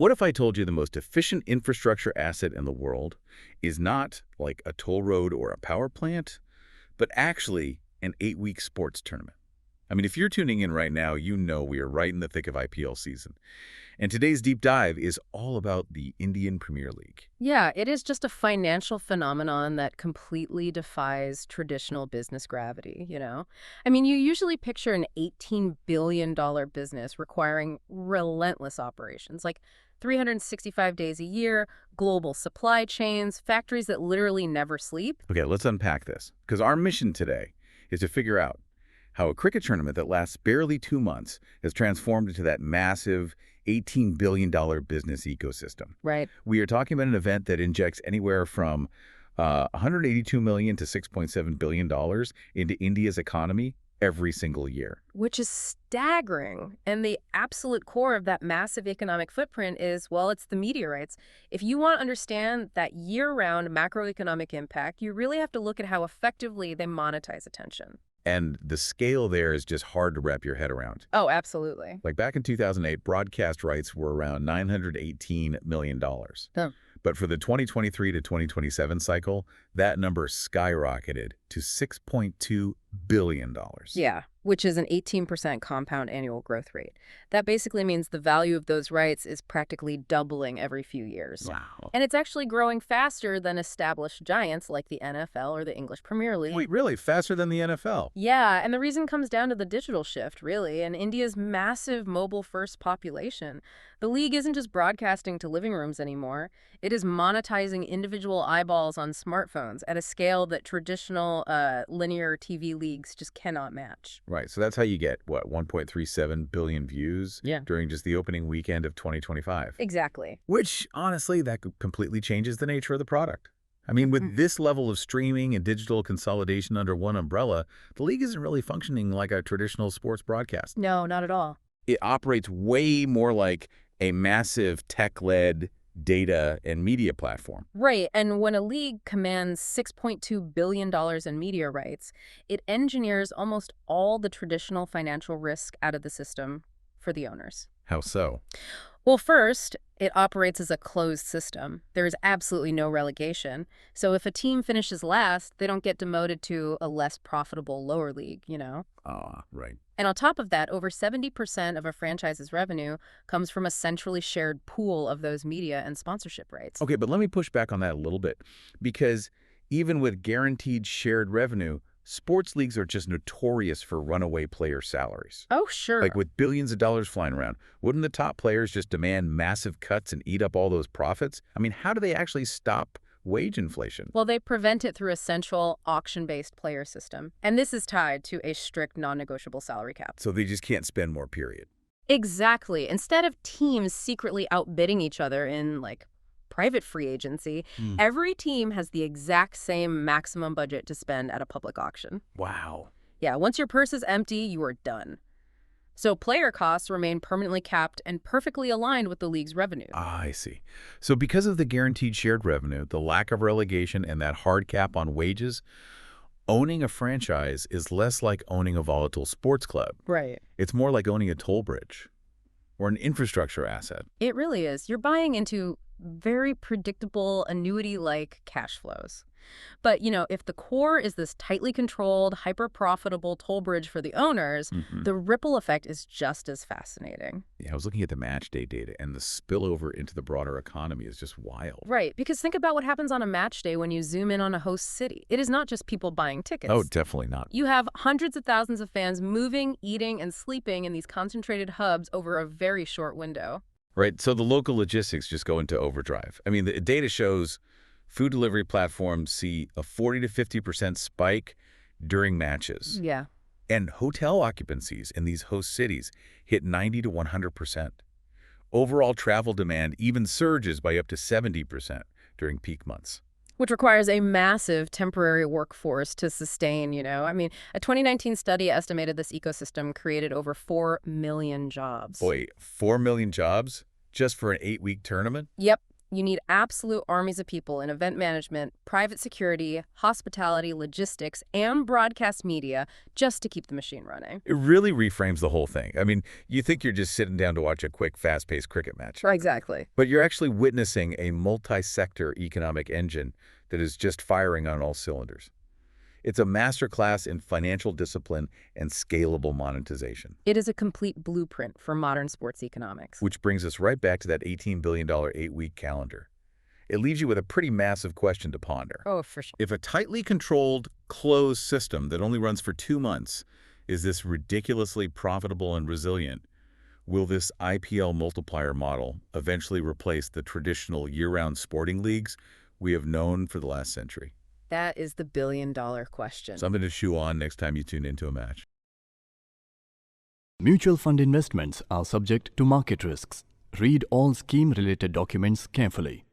What if I told you the most efficient infrastructure asset in the world is not like a toll road or a power plant, but actually an 8-week sports tournament? I mean, if you're tuning in right now, you know we are right in the thick of IPL season. And today's deep dive is all about the Indian Premier League. Yeah, it is just a financial phenomenon that completely defies traditional business gravity, you know? I mean, you usually picture an $18 billion business requiring relentless operations, like 365 days a year, global supply chains, factories that literally never sleep. Okay, let's unpack this, because our mission today is to figure out how a cricket tournament that lasts barely 2 months has transformed into that massive $18 billion business ecosystem. Right. We are talking about an event that injects anywhere from $182 million to $6.7 billion into India's economy every single year. Which is staggering. And the absolute core of that massive economic footprint is, well, it's the media rights. If you want to understand that year-round macroeconomic impact, you really have to look at how effectively they monetize attention. And the scale there is just hard to wrap your head around. Oh, absolutely. Like back in 2008, broadcast rights were around $918 million. Oh. But for the 2023 to 2027 cycle, that number skyrocketed to $6.2 billion. Yeah, which is an 18% compound annual growth rate. That basically means the value of those rights is practically doubling every few years. Wow. And it's actually growing faster than established giants like the NFL or the English Premier League. Wait, really? Faster than the NFL? Yeah, and the reason comes down to the digital shift, really, and India's massive mobile-first population. The league isn't just broadcasting to living rooms anymore. It is monetizing individual eyeballs on smartphones at a scale that traditional linear TV leagues just cannot match. Right, so that's how you get, what, 1.37 billion views during just the opening weekend of 2025. Exactly. Which, honestly, that completely changes the nature of the product. I mean, with this level of streaming and digital consolidation under one umbrella, the league isn't really functioning like a traditional sports broadcast. No, not at all. It operates way more like a massive tech-led data and media platform. Right, and when a league commands $6.2 billion in media rights, it engineers almost all the traditional financial risk out of the system for the owners. How so? Well, first, it operates as a closed system. There is absolutely no relegation. So if a team finishes last, they don't get demoted to a less profitable lower league, you know? Ah, right. And on top of that, over 70% of a franchise's revenue comes from a centrally shared pool of those media and sponsorship rights. Okay, but let me push back on that a little bit, because even with guaranteed shared revenue, sports leagues are just notorious for runaway player salaries. Oh, sure. Like with billions of dollars flying around, wouldn't the top players just demand massive cuts and eat up all those profits? I mean, how do they actually stop wage inflation? Well, they prevent it through a central auction-based player system. And this is tied to a strict non-negotiable salary cap. So they just can't spend more, period. Exactly. Instead of teams secretly outbidding each other in, like, private free agency, every team has the exact same maximum budget to spend at a public auction. Wow. Yeah, once your purse is empty, you are done. So player costs remain permanently capped and perfectly aligned with the league's revenue. Ah, I see. So because of the guaranteed shared revenue, the lack of relegation, and that hard cap on wages, owning a franchise is less like owning a volatile sports club. Right. It's more like owning a toll bridge or an infrastructure asset. It really is. You're buying into very predictable annuity-like cash flows. But, you know, if the core is this tightly controlled, hyper-profitable toll bridge for the owners, the ripple effect is just as fascinating. Yeah, I was looking at the match day data, and the spillover into the broader economy is just wild. Right, because think about what happens on a match day when you zoom in on a host city. It is not just people buying tickets. Oh, definitely not. You have hundreds of thousands of fans moving, eating, and sleeping in these concentrated hubs over a very short window. Right, so the local logistics just go into overdrive. I mean, the data shows food delivery platforms see a 40 to 50% spike during matches. Yeah. And hotel occupancies in these host cities hit 90 to 100%. Overall travel demand even surges by up to 70% during peak months. Which requires a massive temporary workforce to sustain, you know. I mean, a 2019 study estimated this ecosystem created over 4 million jobs. Boy, 4 million jobs just for an 8-week tournament? Yep. You need absolute armies of people in event management, private security, hospitality, logistics, and broadcast media just to keep the machine running. It really reframes the whole thing. I mean, you think you're just sitting down to watch a quick, fast-paced cricket match. Exactly. But you're actually witnessing a multi-sector economic engine that is just firing on all cylinders. It's a masterclass in financial discipline and scalable monetization. It is a complete blueprint for modern sports economics. Which brings us right back to that $18 billion 8-week calendar. It leaves you with a pretty massive question to ponder. Oh, for sure. If a tightly controlled, closed system that only runs for 2 months is this ridiculously profitable and resilient, will this IPL multiplier model eventually replace the traditional year-round sporting leagues we have known for the last century? That is the billion-dollar question. Something to chew on next time you tune into a match. Mutual fund investments are subject to market risks. Read all scheme-related documents carefully.